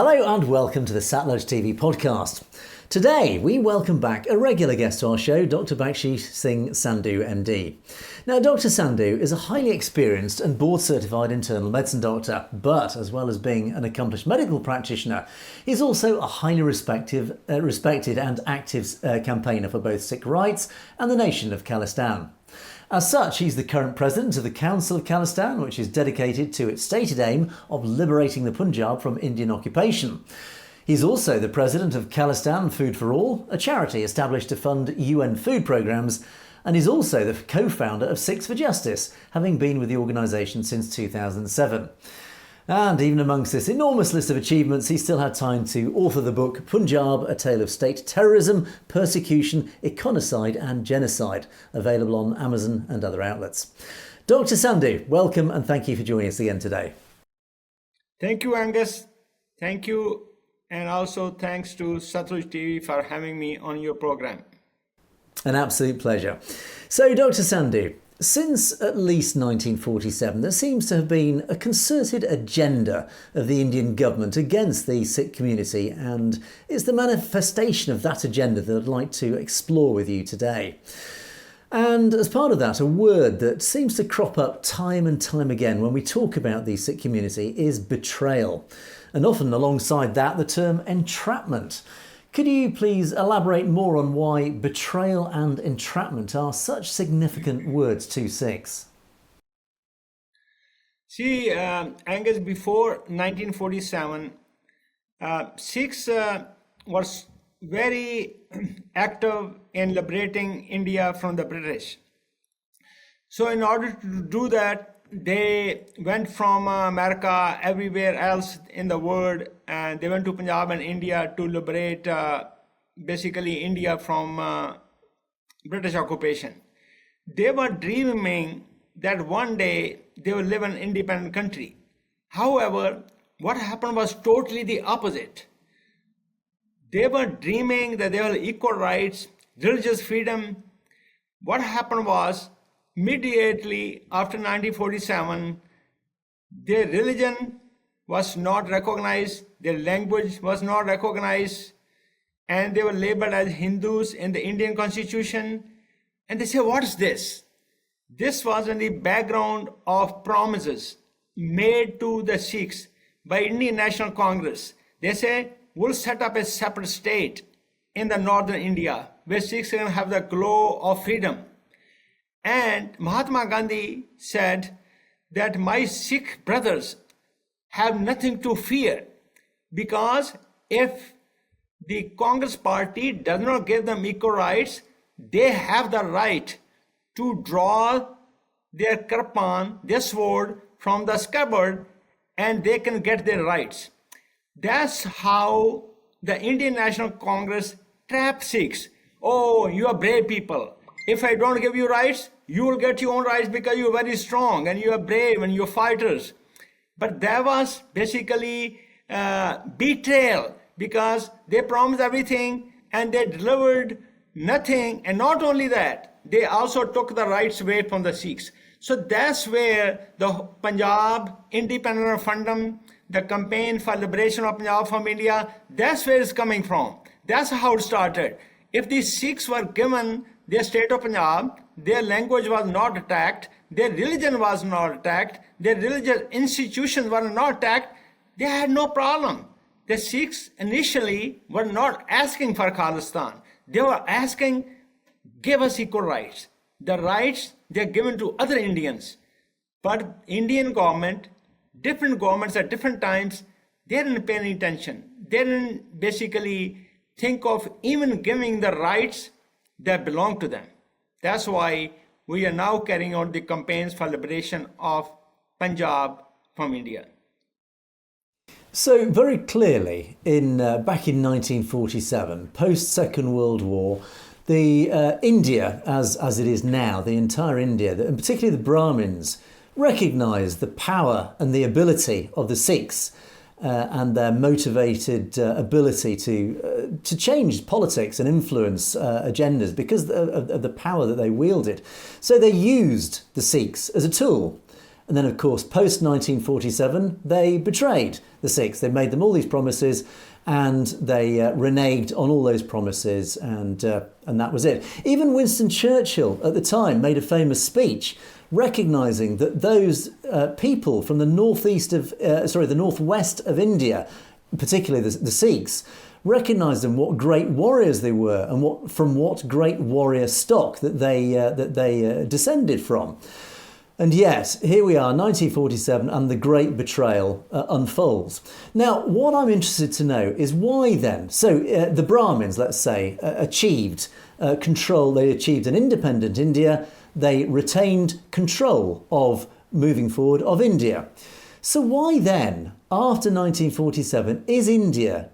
Hello and welcome to the Satluj TV podcast. Today we welcome back a regular guest to our show, Dr. Bakhshish Singh Sandhu MD. Now Dr. Sandhu is a highly experienced and board certified internal medicine doctor, but as well as being an accomplished medical practitioner, he's also a highly respected and active campaigner for both Sikh rights and the nation of Khalistan. As such, he's the current president of the Council of Khalistan, which is dedicated to its stated aim of liberating the Punjab from Indian occupation. He's also the president of Khalistan Food for All, a charity established to fund UN food programmes, and he's also the co-founder of Sikhs for Justice, having been with the organisation since 2007. And even amongst this enormous list of achievements, he still had time to author the book Punjab, A Tale of State Terrorism, Persecution, Econocide and Genocide, available on Amazon and other outlets. Dr. Sandhu, welcome and thank you for joining us again today. Thank you, Angus. Thank you. And also thanks to Satluj TV for having me on your program. An absolute pleasure. So, Dr. Sandhu, since at least 1947, there seems to have been a concerted agenda of the Indian government against the Sikh community, and it's the manifestation of that agenda that I'd like to explore with you today. And as part of that, a word that seems to crop up time and time again when we talk about the Sikh community is betrayal. And often alongside that, the term entrapment. Could you please elaborate more on why betrayal and entrapment are such significant words to Sikhs? See, Angus, before 1947, Sikhs was very active in liberating India from the British. So in order to do that, they went from America, everywhere else in the world, and they went to Punjab and India to liberate basically India from British occupation. They were dreaming that one day they will live in an independent country. However, what happened was totally the opposite. They were dreaming that they will have equal rights, religious freedom. What happened was, immediately after 1947, their religion was not recognized, their language was not recognized, and they were labeled as Hindus in the Indian constitution. And they say, what is this? This was in the background of promises made to the Sikhs by Indian National Congress. They say, we'll set up a separate state in the northern India where Sikhs can have the glow of freedom. And Mahatma Gandhi said that my Sikh brothers have nothing to fear, because if the Congress party does not give them equal rights, they have the right to draw their kirpan, their sword, from the scabbard, and they can get their rights. That's how the Indian National Congress trapped Sikhs. Oh, you are brave people. If I don't give you rights, you will get your own rights because you're very strong and you are brave and you're fighters. But that was basically betrayal, because they promised everything and they delivered nothing. And not only that, they also took the rights away from the Sikhs. So that's where the Punjab Independent Referendum, the campaign for liberation of Punjab from India, that's where it's coming from. That's how it started. If the Sikhs were given their state of Punjab, their language was not attacked, their religion was not attacked, their religious institutions were not attacked, they had no problem. The Sikhs initially were not asking for Khalistan. They were asking, give us equal rights. The rights they're given to other Indians. But Indian government, different governments at different times, they didn't pay any attention. They didn't basically think of even giving the rights that belong to them. That's why we are now carrying out the campaigns for liberation of Punjab from India. So very clearly, back in 1947, post-Second World War, the India, as it is now, the entire India, and particularly the Brahmins, recognised the power and the ability of the Sikhs and their motivated ability to change politics and influence agendas because of the power that they wielded. So they used the Sikhs as a tool. And then, of course, post 1947, they betrayed the Sikhs. They made them all these promises, and they reneged on all those promises, and that was it. Even Winston Churchill at the time made a famous speech recognising that those people from the the northwest of India, particularly the Sikhs, recognised them what great warriors they were, and from what great warrior stock that they descended from. And yet, here we are, 1947, and the Great Betrayal unfolds. Now, what I'm interested to know is why then? So the Brahmins, let's say, achieved control. They achieved an independent India. They retained control of, moving forward, of India. So why then, after 1947, is India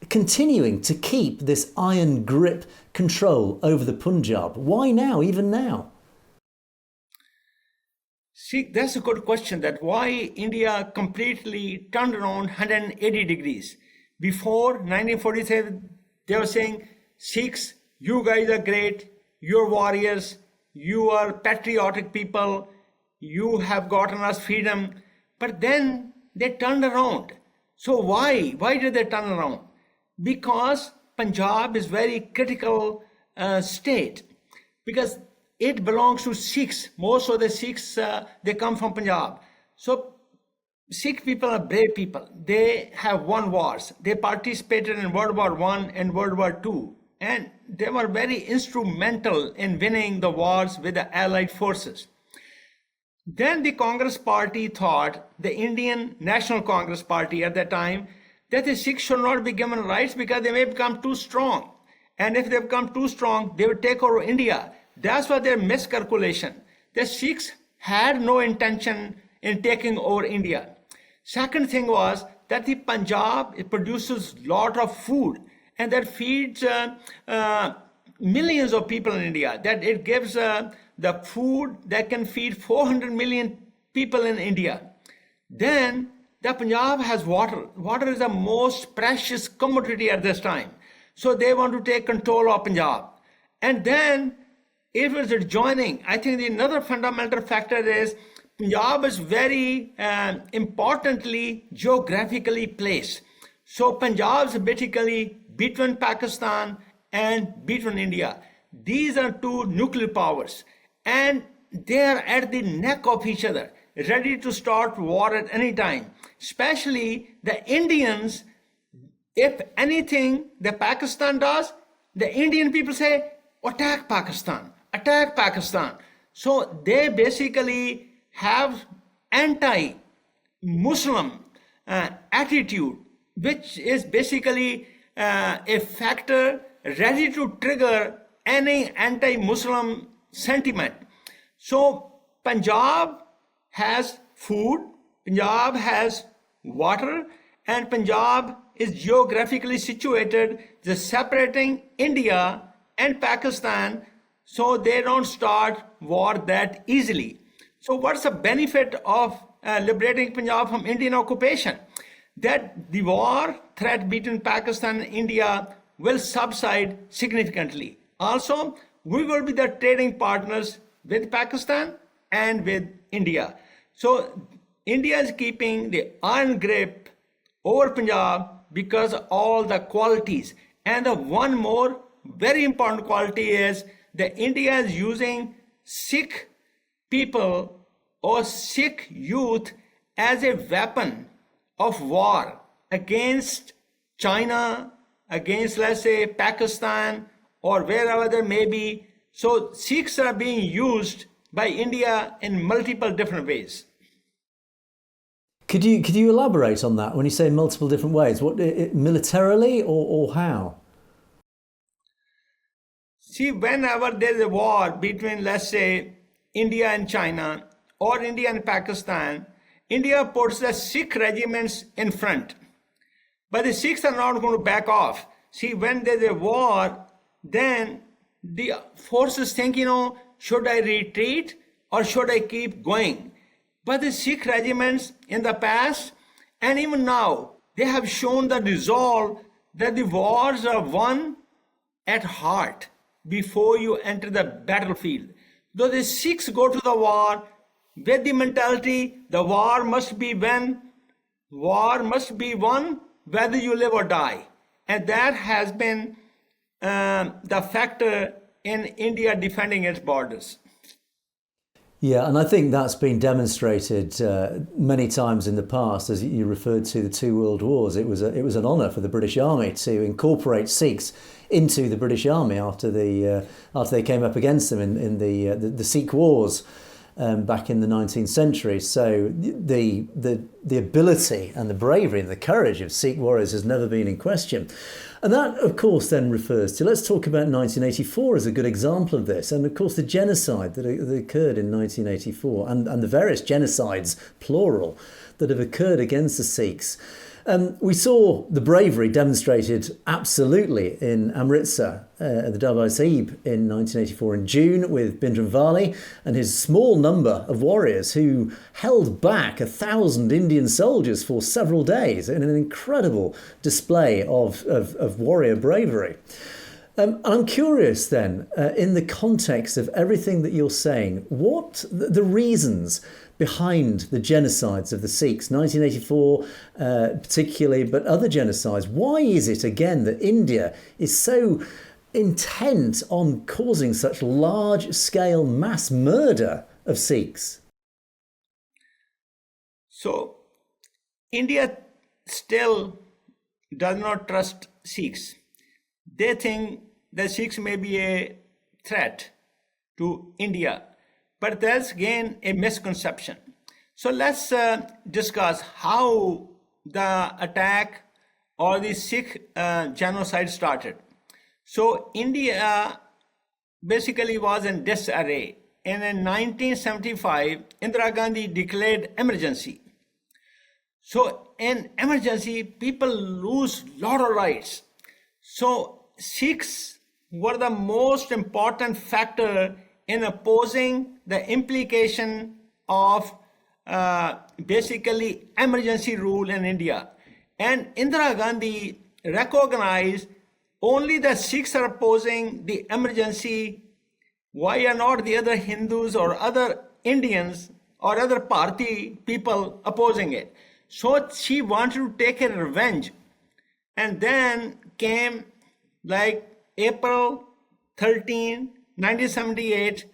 continuing to keep this iron grip control over the Punjab? Why now, even now? See, that's a good question, that why India completely turned around 180 degrees. Before 1947, they were saying, Sikhs, you guys are great, you're warriors, you are patriotic people, you have gotten us freedom. But then they turned around. So why? Why did they turn around? Because Punjab is very critical state, because it belongs to Sikhs. Most of the Sikhs, they come from Punjab. So Sikh people are brave people. They have won wars. They participated in World War I and World War II. And they were very instrumental in winning the wars with the Allied forces. Then the Congress Party thought, the Indian National Congress Party at that time, that the Sikhs should not be given rights because they may become too strong. And if they become too strong, they would take over India. That's why their miscalculation. The Sikhs had no intention in taking over India. Second thing was that the Punjab, it produces a lot of food, and that feeds millions of people in India. That it gives the food that can feed 400 million people in India. Then the Punjab has water. Water is the most precious commodity at this time. So they want to take control of Punjab. And then if it's adjoining, I think another fundamental factor is Punjab is very importantly geographically placed. So Punjab is basically between Pakistan and between India. These are two nuclear powers, and they are at the neck of each other, ready to start war at any time. Especially the Indians, if anything the Pakistan does, the Indian people say, attack Pakistan, attack Pakistan. So they basically have anti-Muslim attitude, which is basically a factor ready to trigger any anti-Muslim sentiment. So Punjab has food, Punjab has water, and Punjab is geographically situated, just separating India and Pakistan, so they don't start war that easily. So what's the benefit of liberating Punjab from Indian occupation? That the war threat between Pakistan and India will subside significantly. Also, we will be the trading partners with Pakistan and with India. So India is keeping the iron grip over Punjab because of all the qualities. And the one more very important quality is that India is using Sikh people or Sikh youth as a weapon of war against China, against, let's say, Pakistan, or wherever there may be. So Sikhs are being used by India in multiple different ways. Could you elaborate on that when you say multiple different ways? What, militarily or how? See, whenever there's a war between, let's say, India and China or India and Pakistan, India puts the Sikh regiments in front. But the Sikhs are not going to back off. See, when there's a war, then the forces think, should I retreat or should I keep going? But the Sikh regiments in the past and even now, they have shown the resolve that the wars are won at heart before you enter the battlefield. Though the Sikhs go to the war with the mentality the war must be won, whether you live or die. And that has been the factor in India defending its borders. Yeah, and I think that's been demonstrated many times in the past, as you referred to the two world wars. It was an honour for the British Army to incorporate Sikhs into the British Army after they came up against them in the Sikh wars back in the 19th century. So the ability and the bravery and the courage of Sikh warriors has never been in question. And that, of course, then refers to, let's talk about 1984 as a good example of this. And, of course, the genocide that occurred in 1984 and the various genocides, plural, that have occurred against the Sikhs. We saw the bravery demonstrated absolutely in Amritsar at the Darbar Sahib in 1984 in June with Bhindranwale and his small number of warriors who held back 1,000 Indian soldiers for several days in an incredible display of warrior bravery. And I'm curious then, in the context of everything that you're saying, what the reasons behind the genocides of the Sikhs, 1984 particularly, but other genocides. Why is it, again, that India is so intent on causing such large-scale mass murder of Sikhs? So, India still does not trust Sikhs. They think that Sikhs may be a threat to India. But that's again a misconception. So let's discuss how the attack or the Sikh genocide started. So India basically was in disarray. And in 1975, Indira Gandhi declared emergency. So in emergency, people lose a lot of rights. So Sikhs were the most important factor in opposing the implication of basically emergency rule in India. And Indira Gandhi recognized only the Sikhs are opposing the emergency. Why are not the other Hindus or other Indians or other party people opposing it? So she wanted to take a revenge. And then came like April 13, 1978,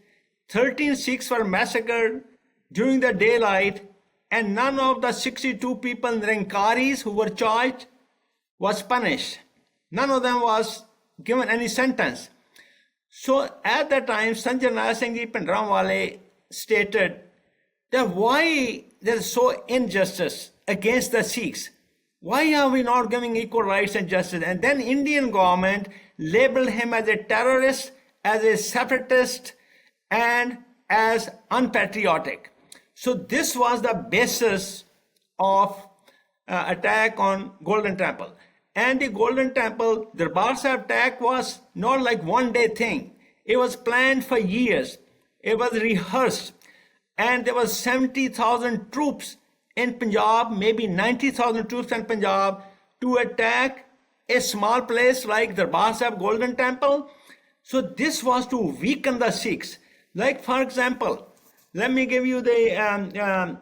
13 Sikhs were massacred during the daylight, and none of the 62 people Nirankaris who were charged was punished. None of them was given any sentence. So at that time, Sanjay Singh Ji Bhindranwale stated that why there is so injustice against the Sikhs. Why are we not giving equal rights and justice? And then Indian government labeled him as a terrorist, as a separatist, and as unpatriotic. So this was the basis of attack on Golden Temple. And the Golden Temple, the Darbar Sahib attack was not like one day thing. It was planned for years. It was rehearsed. And there was 70,000 troops in Punjab, maybe 90,000 troops in Punjab to attack a small place like the Darbar Sahib Golden Temple. So this was to weaken the Sikhs. Like, for example, let me give you the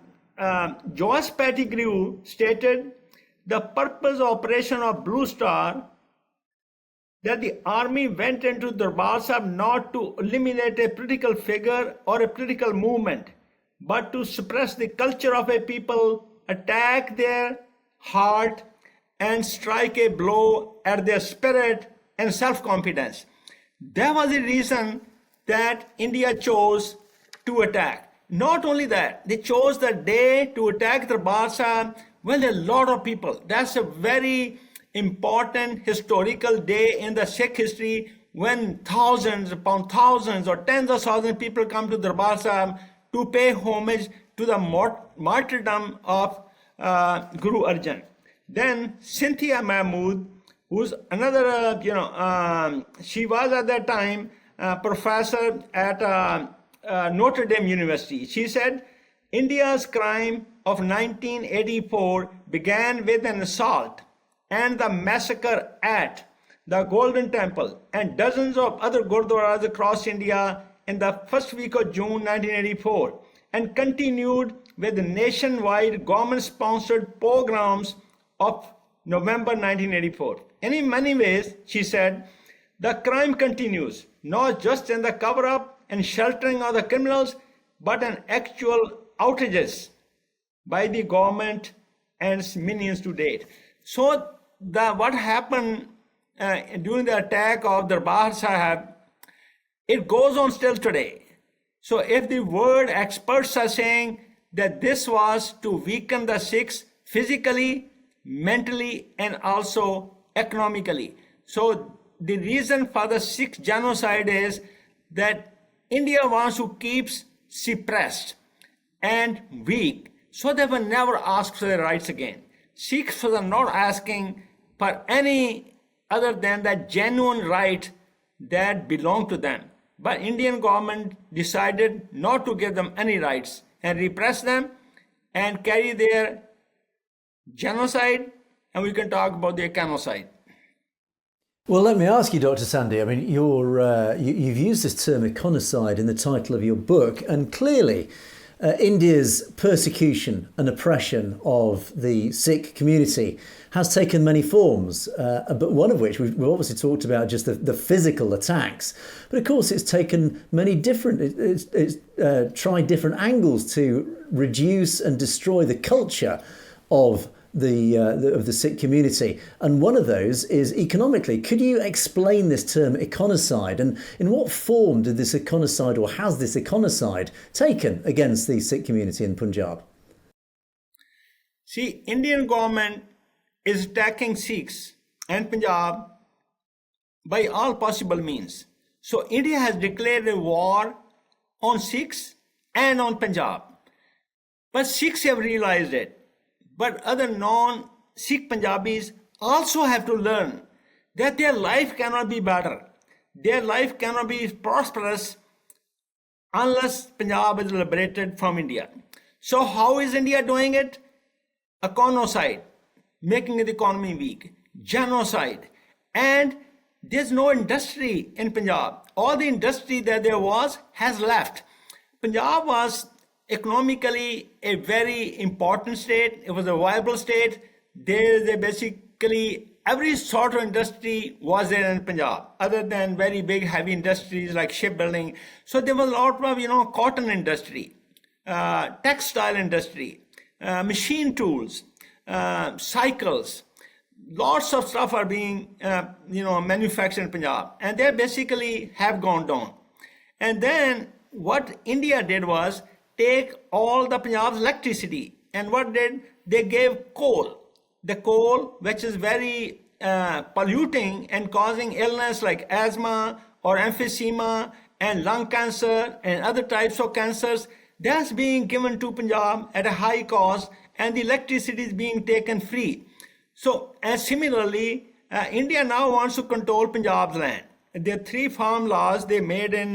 Josh Pettigrew stated the purpose of Operation of Blue Star, that the army went into Darbar Sahib not to eliminate a political figure or a political movement, but to suppress the culture of a people, attack their heart, and strike a blow at their spirit and self-confidence. That was the reason that India chose to attack. Not only that, they chose the day to attack the Darbar Sahib when a lot of people. That's a very important historical day in the Sikh history when thousands upon thousands or tens of thousands of people come to the Darbar Sahib to pay homage to the martyrdom of Guru Arjan. Then Cynthia Mahmood, who's another, she was at that time professor at Notre Dame University. She said, India's crime of 1984 began with an assault and the massacre at the Golden Temple and dozens of other gurdwaras across India in the first week of June 1984. and continued with the nationwide government-sponsored pogroms of November 1984. And in many ways, she said, the crime continues, not just in the cover-up and sheltering of the criminals, but in actual outrages by the government and its minions to date. So what happened during the attack of Darbar Sahib, it goes on still today. So if the world experts are saying that this was to weaken the Sikhs physically, mentally, and also economically. So the reason for the Sikh genocide is that India wants to keep suppressed and weak, so they will never ask for their rights again. Sikhs are not asking for any other than that genuine right that belong to them. But Indian government decided not to give them any rights and repress them and carry their genocide, and we can talk about the Econocide. Well, let me ask you, Dr. Sandhu. I mean, you've used this term econocide in the title of your book, and clearly India's persecution and oppression of the Sikh community has taken many forms, but one of which we've obviously talked about, just the physical attacks. But of course, it's taken many different, it's tried different angles to reduce and destroy the culture of the Sikh community, and one of those is economically. Could you explain this term econocide, and in what form did this econocide, or has this econocide taken against the Sikh community in Punjab? See, Indian government is attacking Sikhs and Punjab by all possible means. So India has declared a war on Sikhs and on Punjab, but Sikhs have realized it. But other non-Sikh Punjabis also have to learn that their life cannot be better. Their life cannot be prosperous unless Punjab is liberated from India. So how is India doing it? Econocide, making the economy weak. Genocide. And there's no industry in Punjab. All the industry that there was has left. Punjab was economically a very important state. It was a viable state. There basically every sort of industry was there in Punjab, other than very big heavy industries like shipbuilding. So there was a lot of cotton industry, textile industry, machine tools, cycles. Lots of stuff are being manufactured in Punjab, and they basically have gone down. And then what India did was take all the Punjab's electricity, and what did they gave coal. The coal, which is very polluting and causing illness like asthma or emphysema and lung cancer and other types of cancers, that's being given to Punjab at a high cost, and the electricity is being taken free. So, and similarly, India now wants to control Punjab's land. There are 3 farm laws they made in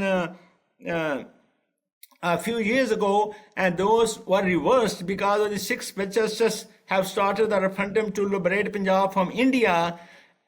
a few years ago, and those were reversed because of the Sikhs, which just have started the referendum to liberate Punjab from India,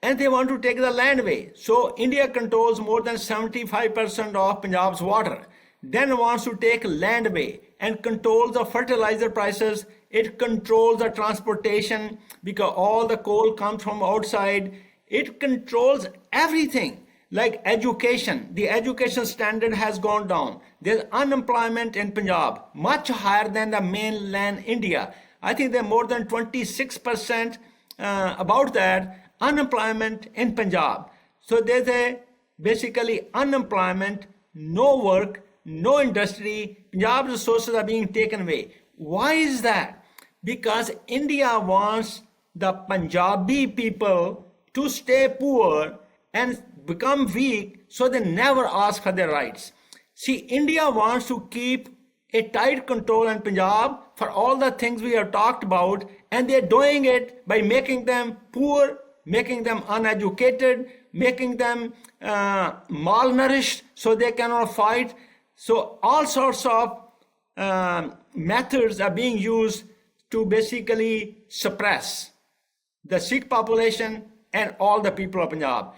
and they want to take the land away. So India controls more than 75% of Punjab's water, then wants to take land away and controls the fertilizer prices. It controls the transportation because all the coal comes from outside. It controls everything. Like education, the education standard has gone down. There's unemployment in Punjab, much higher than the mainland India. I think there are more than 26% about that unemployment in Punjab. So there's basically unemployment, no work, no industry. Punjab's resources are being taken away. Why is that? Because India wants the Punjabi people to stay poor and become weak, so they never ask for their rights. See, India wants to keep a tight control in Punjab for all the things we have talked about, and they're doing it by making them poor, making them uneducated, making them malnourished so they cannot fight. So all sorts of methods are being used to basically suppress the Sikh population and all the people of Punjab.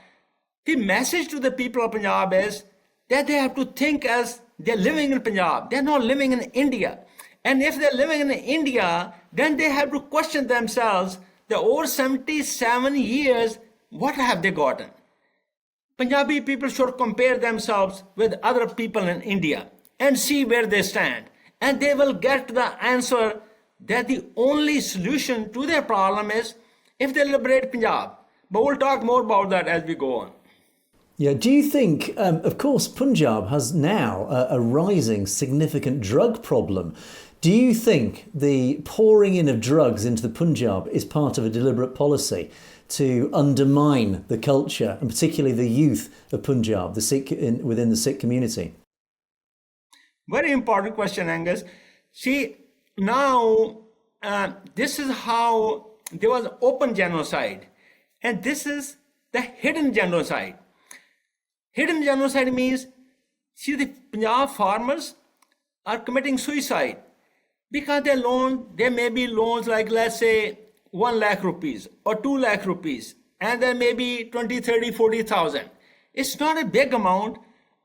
The message to the people of Punjab is that they have to think as they're living in Punjab. They're not living in India. And if they're living in India, then they have to question themselves, the over 77 years, what have they gotten? Punjabi people should compare themselves with other people in India and see where they stand. And they will get the answer that the only solution to their problem is if they liberate Punjab. But we'll talk more about that as we go on. Yeah, do you think, of course, Punjab has now a rising significant drug problem. Do you think the pouring in of drugs into the Punjab is part of a deliberate policy to undermine the culture and particularly the youth of Punjab, the Sikh within the Sikh community? Very important question, Angus. See, now this is how there was open genocide, and this is the hidden genocide. Hidden genocide means, see, the Punjab farmers are committing suicide because there may be loans like, let's say, 1 lakh rupees or 2 lakh rupees, and there may be 20, 30, 40,000. It's not a big amount.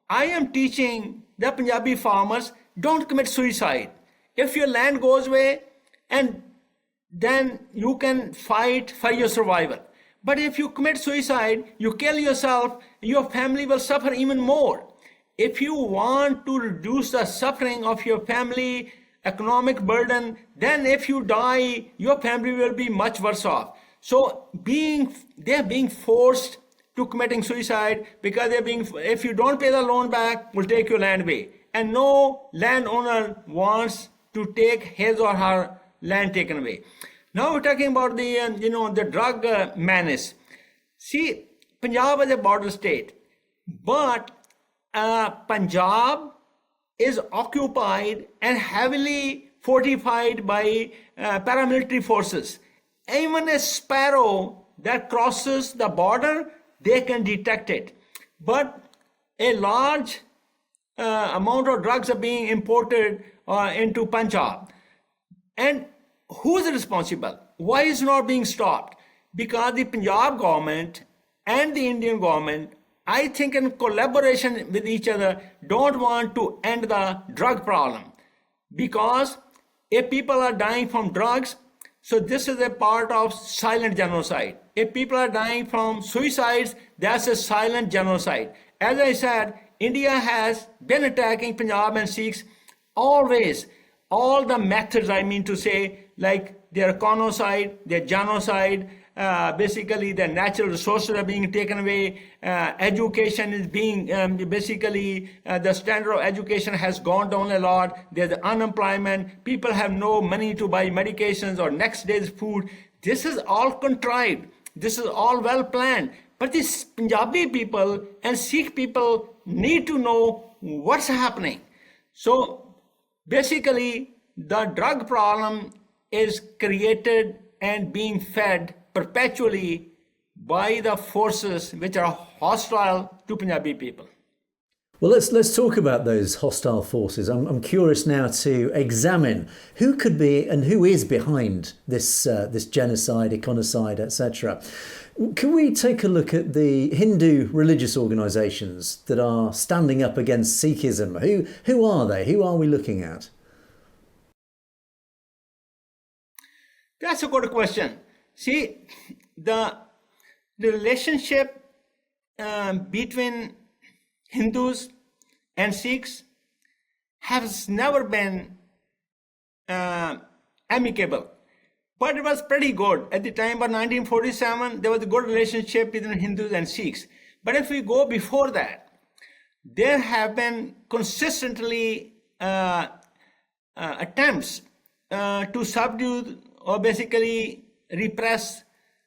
I am teaching the Punjabi farmers, don't commit suicide. If your land goes away, and then you can fight for your survival. But if you commit suicide, you kill yourself, your family will suffer even more. If you want to reduce the suffering of your family, economic burden, then if you die, your family will be much worse off. So they're being forced to committing suicide because if you don't pay the loan back, we'll take your land away. And no landowner wants to take his or her land taken away. Now we're talking about the drug menace. See, Punjab is a border state, but Punjab is occupied and heavily fortified by paramilitary forces. Even a sparrow that crosses the border, they can detect it. But a large amount of drugs are being imported into Punjab. And who is responsible? Why is it not being stopped? Because the Punjab government and the Indian government, I think in collaboration with each other, don't want to end the drug problem. Because if people are dying from drugs, so this is a part of silent genocide. If people are dying from suicides, that's a silent genocide. As I said, India has been attacking Punjab and Sikhs always. All the methods, I mean to say, like their econocide, their genocide, basically the natural resources are being taken away, education is being, the standard of education has gone down a lot, there's unemployment, people have no money to buy medications or next day's food. This is all contrived, this is all well planned. But these Punjabi people and Sikh people need to know what's happening. So basically, the drug problem is created and being fed perpetually by the forces which are hostile to Punjabi people. Well, let's talk about those hostile forces. I'm curious now to examine who could be and who is behind this genocide, econocide, etc. Can we take a look at the Hindu religious organisations that are standing up against Sikhism? Who are they? Who are we looking at? That's a good question. See, the relationship between Hindus and Sikhs has never been amicable, but it was pretty good. At the time of 1947, there was a good relationship between Hindus and Sikhs. But if we go before that, there have been consistently attempts to subdue or basically repress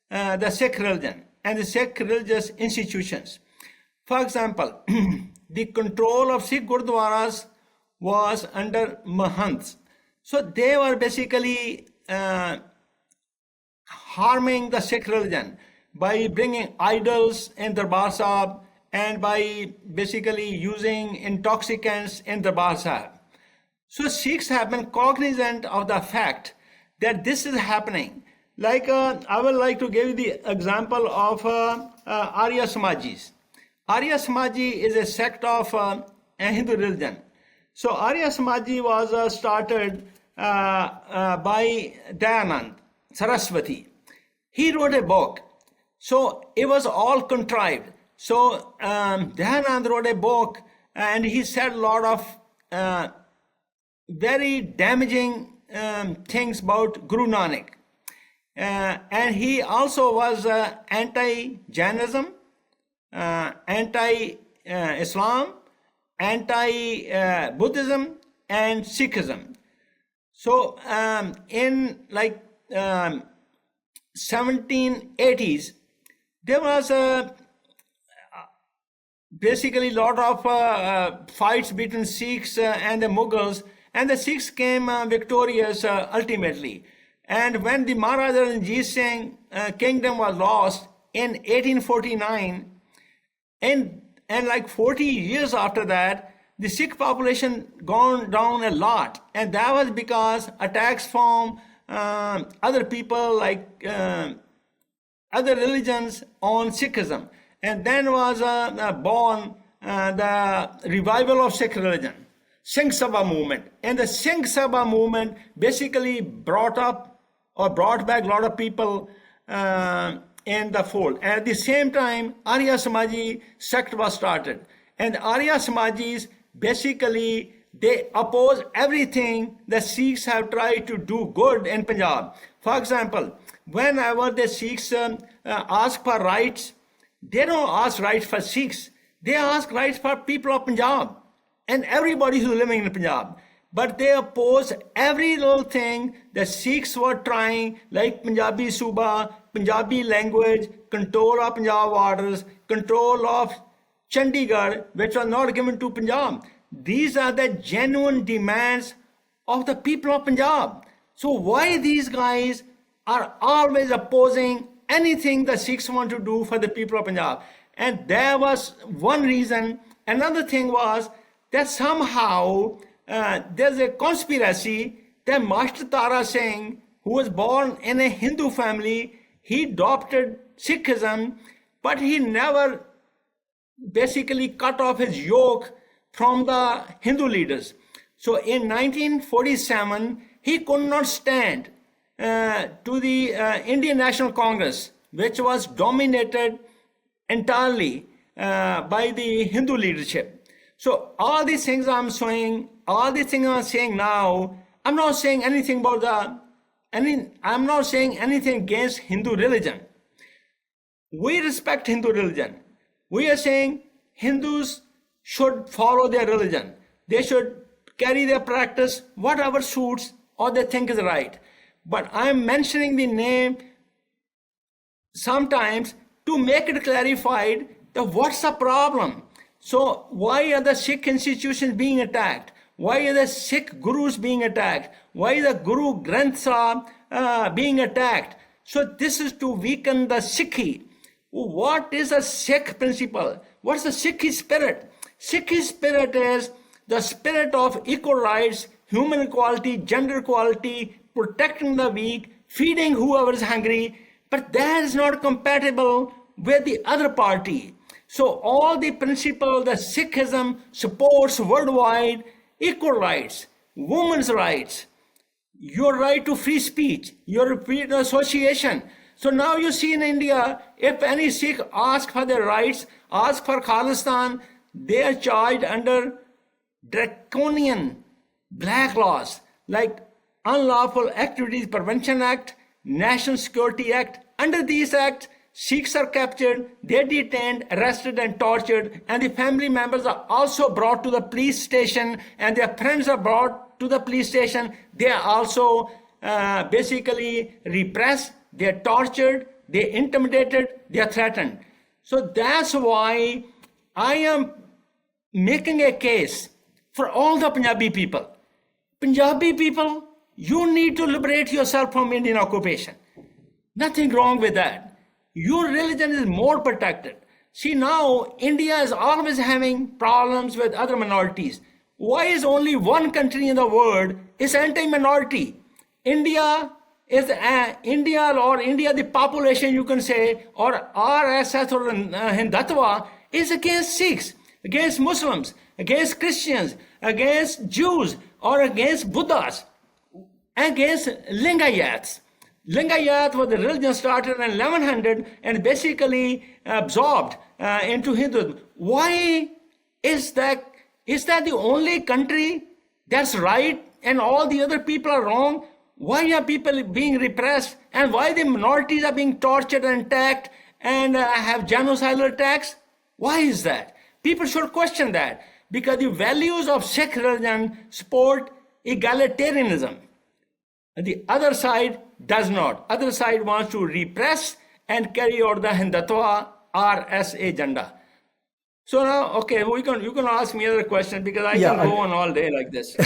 the Sikh religion and the Sikh religious institutions. For example, the control of Sikh Gurdwaras was under Mahants. So they were basically harming the Sikh religion by bringing idols in Darbar Sahib and by basically using intoxicants in Darbar Sahib. So Sikhs have been cognizant of the fact that this is happening. Like I would like to give you the example of Arya Samajis. Arya Samaji is a sect of Hindu religion. So Arya Samaji was started by Dayanand Saraswati. He wrote a book. So it was all contrived. So Dayanand wrote a book and he said a lot of very damaging things about Guru Nanak. And he also was anti-Jainism, anti-Islam, anti-Buddhism, and Sikhism. So in like 1780s, there was basically a lot of fights between Sikhs and the Mughals, and the Sikhs came victorious ultimately. And when the Maharaja Ranjit Singh kingdom was lost in 1849, and like 40 years after that, the Sikh population gone down a lot, and that was because attacks from other people like other religions on Sikhism. And then was born the revival of Sikh religion, Singh Sabha movement. And the Singh Sabha movement basically brought back a lot of people in the fold. And at the same time, Arya Samaji sect was started. And Arya Samajis basically, they oppose everything the Sikhs have tried to do good in Punjab. For example, whenever the Sikhs ask for rights, they don't ask rights for Sikhs. They ask rights for people of Punjab and everybody who's living in Punjab. But they oppose every little thing the Sikhs were trying, like Punjabi Suba, Punjabi language, control of Punjab waters, control of Chandigarh, which was not given to Punjab. These are the genuine demands of the people of Punjab. So why these guys are always opposing anything the Sikhs want to do for the people of Punjab? And there was one reason. Another thing was that somehow there's a conspiracy that Master Tara Singh, who was born in a Hindu family, he adopted Sikhism, but he never basically cut off his yoke from the Hindu leaders. So in 1947, he could not stand to the Indian National Congress, which was dominated entirely by the Hindu leadership. So all these things I'm saying, all these things I'm saying now, I'm not saying anything about I'm not saying anything against Hindu religion. We respect Hindu religion. We are saying Hindus should follow their religion. They should carry their practice, whatever suits or they think is right. But I'm mentioning the name sometimes to make it clarified that what's the problem. So why are the Sikh institutions being attacked? Why are the Sikh gurus being attacked? Why is the Guru Granth Sahib being attacked? So this is to weaken the Sikhi. What is a Sikh principle? What's the Sikhi spirit? Sikhi spirit is the spirit of equal rights, human equality, gender equality, protecting the weak, feeding whoever is hungry. But that is not compatible with the other party. So all the principles that Sikhism supports worldwide, equal rights, women's rights, your right to free speech, your freedom of association. So now you see in India, if any Sikh asks for their rights, ask for Khalistan, they are charged under draconian black laws like Unlawful Activities Prevention Act, National Security Act. Under these acts, Sikhs are captured, they're detained, arrested and tortured, and the family members are also brought to the police station and their friends are brought to the police station. They are also basically repressed, they're tortured, they're intimidated, they're threatened. So that's why I am making a case for all the Punjabi people. Punjabi people, you need to liberate yourself from Indian occupation. Nothing wrong with that. Your religion is more protected. See, now India is always having problems with other minorities. Why is only one country in the world is anti-minority? India, the population you can say, or RSS or Hindutva is against Sikhs, against Muslims, against Christians, against Jews, or against Buddhas. against Lingayats. Lingayat was the religion started in 1100 and basically absorbed into Hinduism. Why is that? Is that the only country that's right and all the other people are wrong? Why are people being repressed and why the minorities are being tortured and attacked and have genocidal attacks? Why is that? People should question that because the values of Sikh religion support egalitarianism. And the other side does not. Other side wants to repress and carry out the Hindutva RS agenda. So now, okay, you can ask me other questions because I can go on all day like this.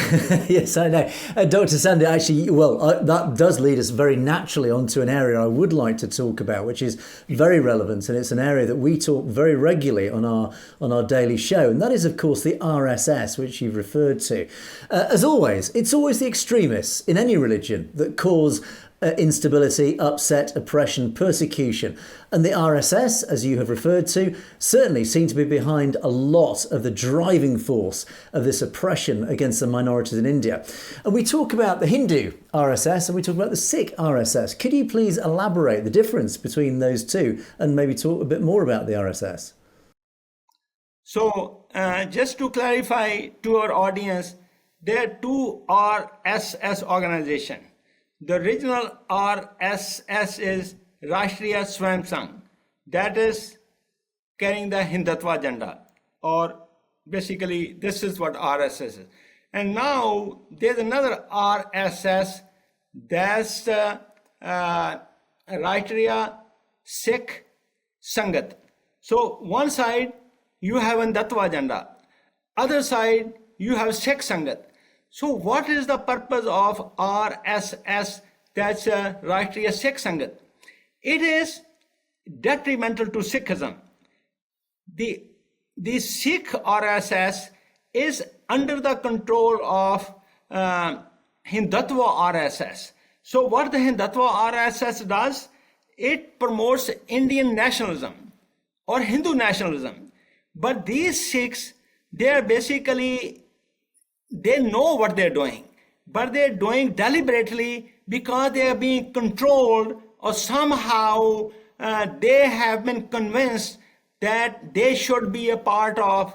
Yes, I know. Dr. Sandhu, actually, that does lead us very naturally onto an area I would like to talk about, which is very relevant, and it's an area that we talk very regularly on our daily show, and that is, of course, the RSS, which you've referred to. As always, it's always the extremists in any religion that cause instability, upset, oppression, persecution. And the RSS, as you have referred to, certainly seem to be behind a lot of the driving force of this oppression against the minorities in India. And we talk about the Hindu RSS and we talk about the Sikh RSS. Could you please elaborate the difference between those two and maybe talk a bit more about the RSS? So just to clarify to our audience, there are two RSS organizations. The original RSS is Rashtriya Swayamsangh, that is carrying the Hindutva agenda, or basically this is what RSS is. And now there's another RSS, that's Rashtriya Sikh Sangat. So one side you have Hindutva agenda, other side you have Sikh Sangat. So what is the purpose of RSS, that's Rashtriya Sikh Sangat? It is detrimental to Sikhism. The Sikh RSS is under the control of Hindutva RSS. So what the Hindutva RSS does, it promotes Indian nationalism or Hindu nationalism. But these Sikhs, they are basically, they know what they're doing, but they're doing deliberately because they are being controlled, or somehow they have been convinced that they should be a part of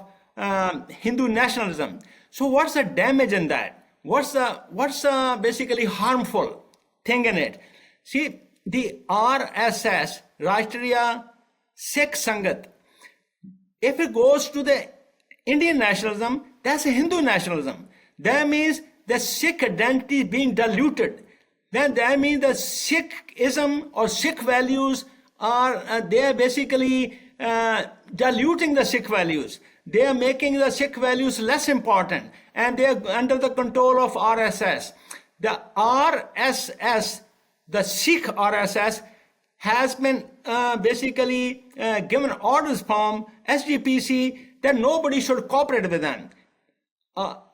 Hindu nationalism. So what's the damage in that? What's the basically harmful thing in it? See, the RSS, Rashtriya Sikh Sangat, if it goes to the Indian nationalism, that's a Hindu nationalism. That means the Sikh identity is being diluted. Then that means the Sikhism or Sikh values are, they are basically diluting the Sikh values. They are making the Sikh values less important, and they are under the control of RSS. The RSS, the Sikh RSS, has been basically given orders from SGPC that nobody should cooperate with them.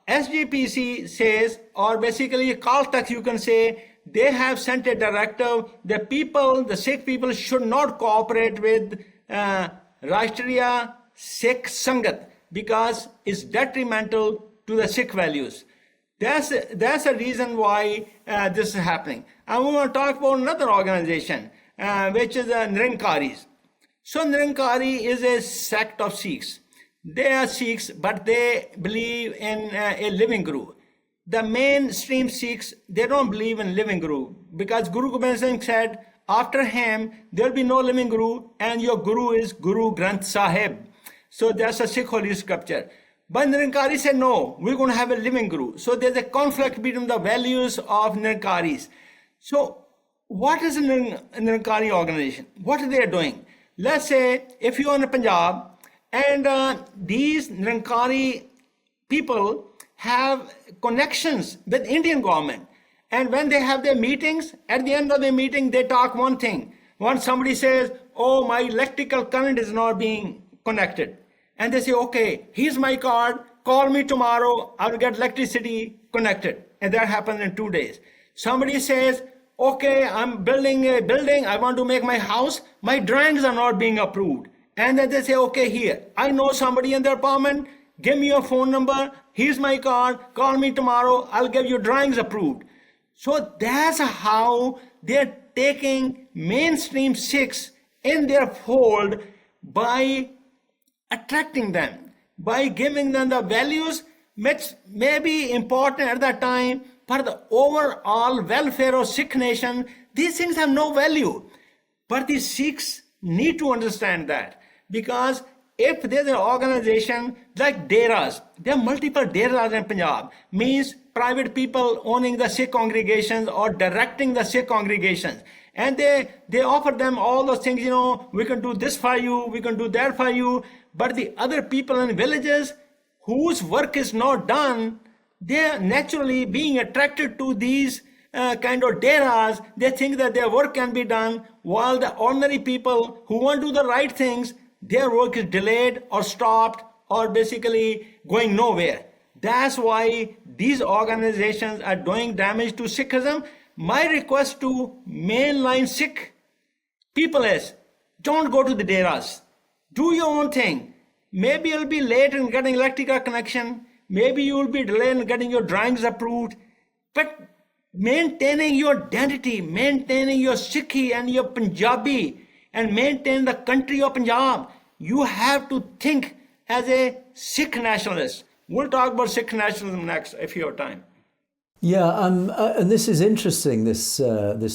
SGPC says, or basically Caltech, you can say, they have sent a directive that people, the Sikh people, should not cooperate with Rashtriya Sikh Sangat because it's detrimental to the Sikh values. That's a reason why this is happening. And we want to talk about another organization, which is Nirankaris. So Nirankari is a sect of Sikhs. They are Sikhs, but they believe in a living guru. The mainstream Sikhs, they don't believe in living guru because Guru Gobind Singh said, after him, there will be no living guru, and your guru is Guru Granth Sahib. So that's a Sikh holy scripture. But Nirankari said, no, we're going to have a living guru. So there's a conflict between the values of Nirankaris. So what is a Nirankari organization? What are they doing? Let's say if you're in Punjab, and these Nirankari people have connections with Indian government. And when they have their meetings, at the end of the meeting, they talk one thing. Once somebody says, oh, my electrical current is not being connected. And they say, okay, here's my card. Call me tomorrow. I'll get electricity connected. And that happens in 2 days. Somebody says, okay, I'm building a building. I want to make my house. My drawings are not being approved. And then they say, okay, here, I know somebody in their apartment. Give me your phone number. Here's my card. Call me tomorrow. I'll get your drawings approved. So that's how they're taking mainstream Sikhs in their fold by attracting them, by giving them the values which may be important at that time for the overall welfare of Sikh nation. These things have no value. But the Sikhs need to understand that, because if there's an organization like Deras, there are multiple Deras in Punjab, means private people owning the Sikh congregations or directing the Sikh congregations. And they offer them all those things, we can do this for you, we can do that for you. But the other people in villages whose work is not done, they're naturally being attracted to these kind of Deras. They think that their work can be done, while the ordinary people who want to do the right things, their work is delayed or stopped or basically going nowhere. That's why these organizations are doing damage to Sikhism. My request to mainline Sikh people is, don't go to the Deras. Do your own thing. Maybe you'll be late in getting electrical connection. Maybe you will be delayed in getting your drawings approved. But maintaining your identity, maintaining your Sikhi and your Punjabi, and maintain the country of Punjab, you have to think as a Sikh nationalist. We'll talk about Sikh nationalism next if you have time. Yeah, and this is interesting, this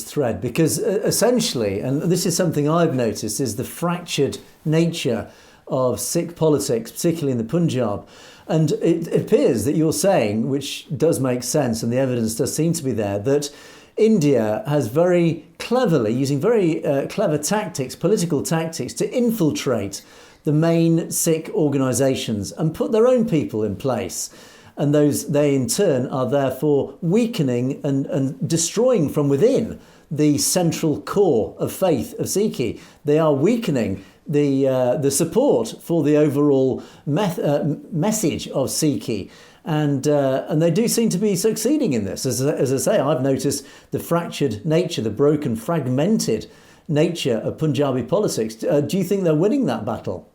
thread, because essentially, and this is something I've noticed, is the fractured nature of Sikh politics, particularly in the Punjab. And it appears that you're saying, which does make sense, and the evidence does seem to be there, that India has very cleverly, using very clever tactics, political tactics, to infiltrate the main Sikh organisations and put their own people in place. And they in turn are therefore weakening and destroying from within the central core of faith of Sikhi. They are weakening the support for the overall message of Sikhi. And they do seem to be succeeding in this. As I say, I've noticed the fractured nature, the broken, fragmented nature of Punjabi politics. Do you think they're winning that battle?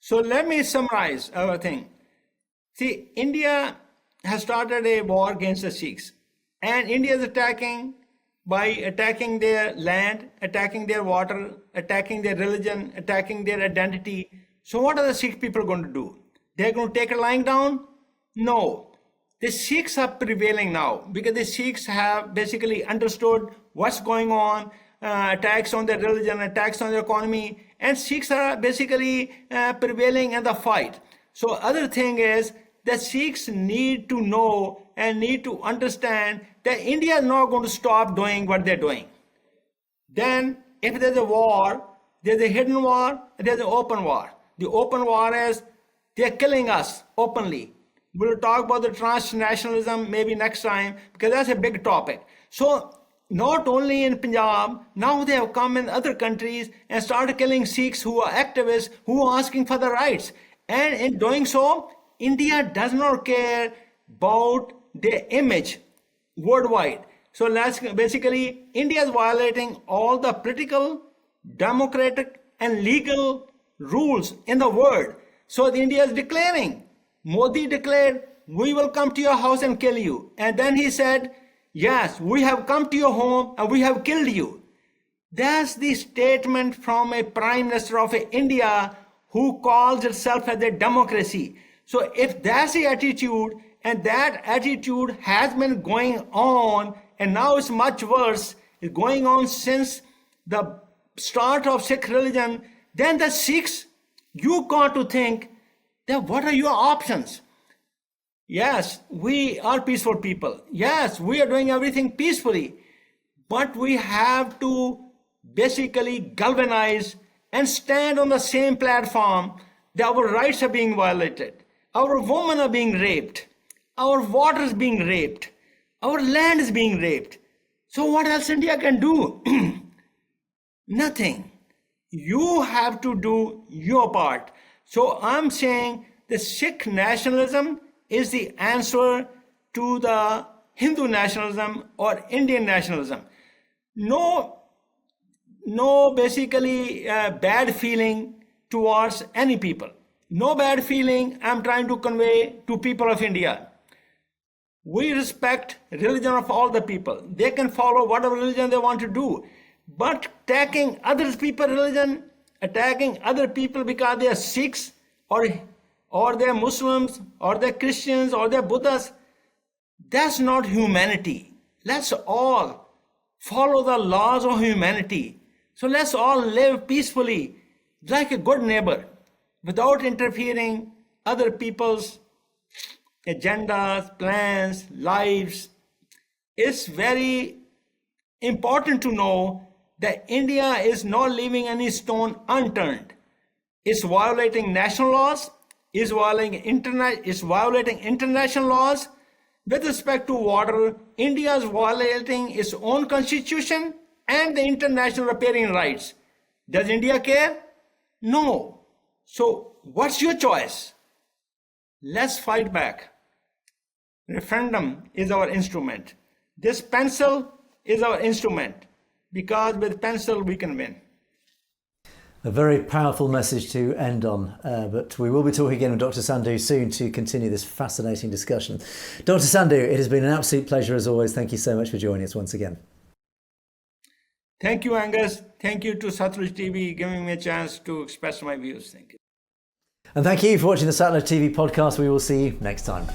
So let me summarize our thing. See, India has started a war against the Sikhs, and India is attacking by attacking their land, attacking their water, attacking their religion, attacking their identity. So what are the Sikh people going to do? They're going to take it lying down? No. The Sikhs are prevailing now because the Sikhs have basically understood what's going on, attacks on their religion, attacks on their economy, and Sikhs are basically prevailing in the fight. So other thing is, the Sikhs need to know and need to understand that India is not going to stop doing what they're doing. Then if there's a war, there's a hidden war, and there's an open war. The open war is they're killing us openly. We'll talk about the transnationalism maybe next time, because that's a big topic. So not only in Punjab, now they have come in other countries and started killing Sikhs who are activists, who are asking for the rights. And in doing so, India does not care about their image worldwide. So basically, India is violating all the political, democratic, and legal rules in the world. So India is declaring, Modi declared, we will come to your house and kill you. And then he said, yes, we have come to your home and we have killed you. That's the statement from a Prime Minister of India who calls itself as a democracy. So if that's the attitude, and that attitude has been going on, and now it's much worse, it's going on since the start of Sikh religion, then the Sikhs, you got to think that what are your options? Yes, we are peaceful people. Yes, we are doing everything peacefully, but we have to basically galvanize and stand on the same platform that our rights are being violated. Our women are being raped. Our water is being raped. Our land is being raped. So what else India can do? Nothing. You have to do your part. So I'm saying the Sikh nationalism is the answer to the Hindu nationalism or Indian nationalism. No basically bad feeling towards any people. No bad feeling I'm trying to convey to people of India. We respect religion of all the people. They can follow whatever religion they want to do. But attacking other people's religion, attacking other people because they are Sikhs or they're Muslims or they're Christians or they're Buddhists, that's not humanity. Let's all follow the laws of humanity. So let's all live peacefully like a good neighbor without interfering other people's agendas, plans, lives. It's very important to know that India is not leaving any stone unturned. It's violating national laws, it's violating international laws. With respect to water, India is violating its own constitution and the international riparian rights. Does India care? No. So what's your choice? Let's fight back. Referendum is our instrument. This pencil is our instrument, because with pencil we can win. A very powerful message to end on, but we will be talking again with Dr. Sandhu soon to continue this fascinating discussion. Dr. Sandhu, it has been an absolute pleasure as always. Thank you so much for joining us once again. Thank you, Angus. Thank you to Satluj TV giving me a chance to express my views. Thank you. And thank you for watching the Satluj TV podcast. We will see you next time.